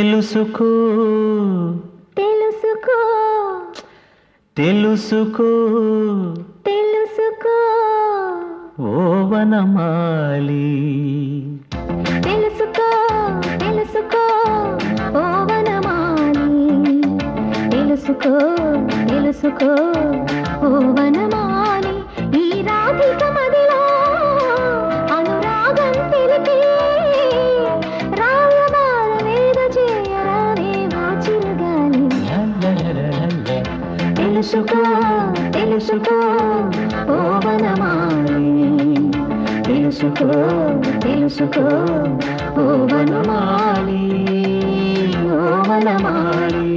తెలుసుకో తెలుసుకో తెలుసుకో తెలుసుకో ఓ వనమాలి తెలుసుకో తెలుసుకో ఓ వనమాలి తెలుసుకో తెలుసుకో ఓ వనమాలి ఈ రాధిక మదిలో అనురాగం తెలిపే రాయబార వేద చేయరానే ఓ చిరుగాలి తెలుసుకో తెలుసుకో ఓ వనమాలి తెలుసుకో తెలుసుకో ఓ వనమాలి ఓ వనమాలి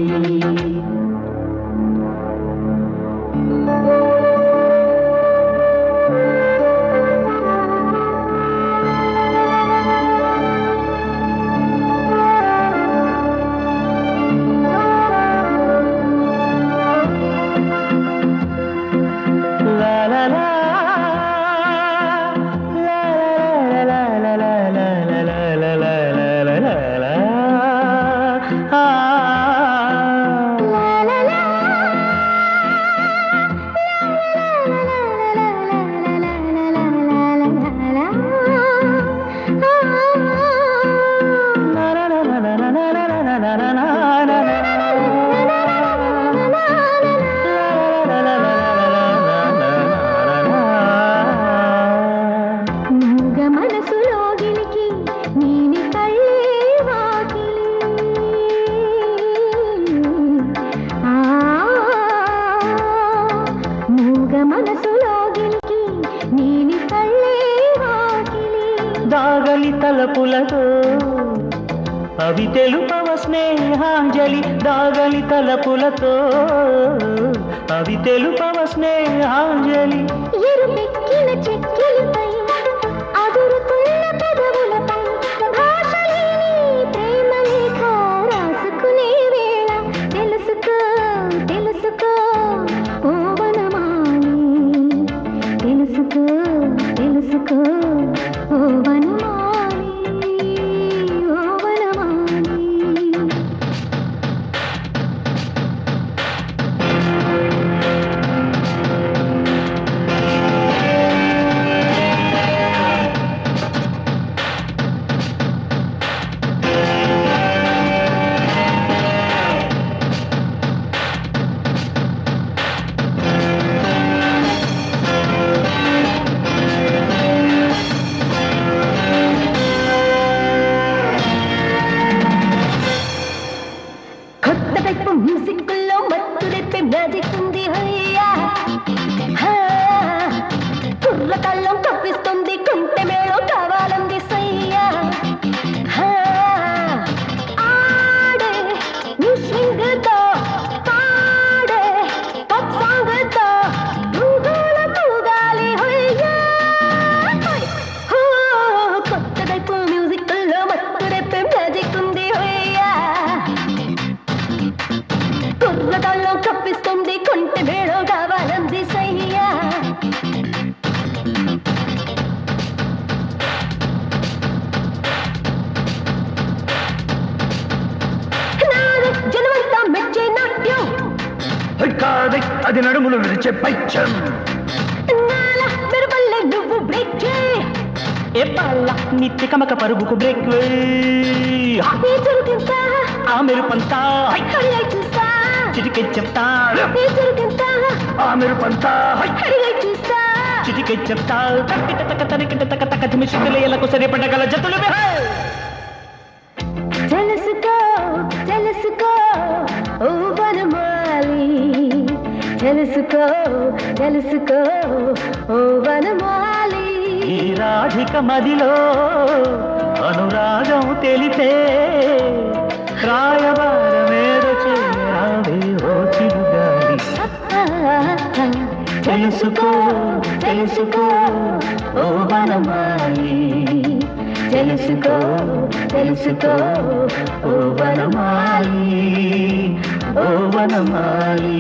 దాగలి తలపులతో అవి తెలుపవ స్నేహాంజలి దాగలి తలపులతో అవి తెలుపవ స్నేహాంజలి ఎరుపెక్కిన చెక్కిలిపై అదురుతున్న పెదవులపై భాషలేని ప్రేమ లేఖ రాసుకునే వేళ తెలుసుకో తెలుసుకో ఓ వనమాలి తెలుసుకో తెలుసుకో ఓ వనమాలి ఓ వనమాలి మ్యూజిక్ లో మత్తులెప్పే మ్యాజిక్ ఉంది హయ్యా కుర్రకాళ్ళం కప్పిస్తుంది కుంటె మేళం కావాలంది సయ్యా ఆడే నీ స్వింగ్ తో పాడే పప్ సాంగ్ తో ఊగుల తూగాలి హయ్యా కొత్త టైపు మ్యూజిక్ లో మత్తులెప్పే మ్యాజిక్ ఉంది హయ్యా కుర్రకాళ్ళం కప్పిస్తుంది కొంటె మేళం కావాలంది సయ్యా జనమంతా మెచ్చే నాట్యం కాదు అది నడుములు విరిచే పైచం మెరుపల్లె నువ్వు బ్రేక్ చేయి ఏ పాల నిత్య కమక పరుగుకు బ్రేక్ చురుకింతా ఆ మెరుపంతా చూస్తా చిటికే చెప్తా చురుకింతా ఆ మెరుపంతా చూస్తా చిటికే చెప్తా తక్కిట తక్క తరికిట తక్క తక్క తిమిషికలేలకు సరిపడగల జతులు తెలుసుకో తెలుసుకో ఓ వనమాలి తెలుసుకో తెలుసుకో ఓ వనమాలి ఈ రాధిక మదిలో అనురాగం తెలిపే రాయబారమేద చేరావే ఓ చిరుగాలి తెలుసుకో తెలుసుకో ఓ వనమాలి తెలుసుకో తెలుసుకో ఓ వనమాలి ఓ వనమాలి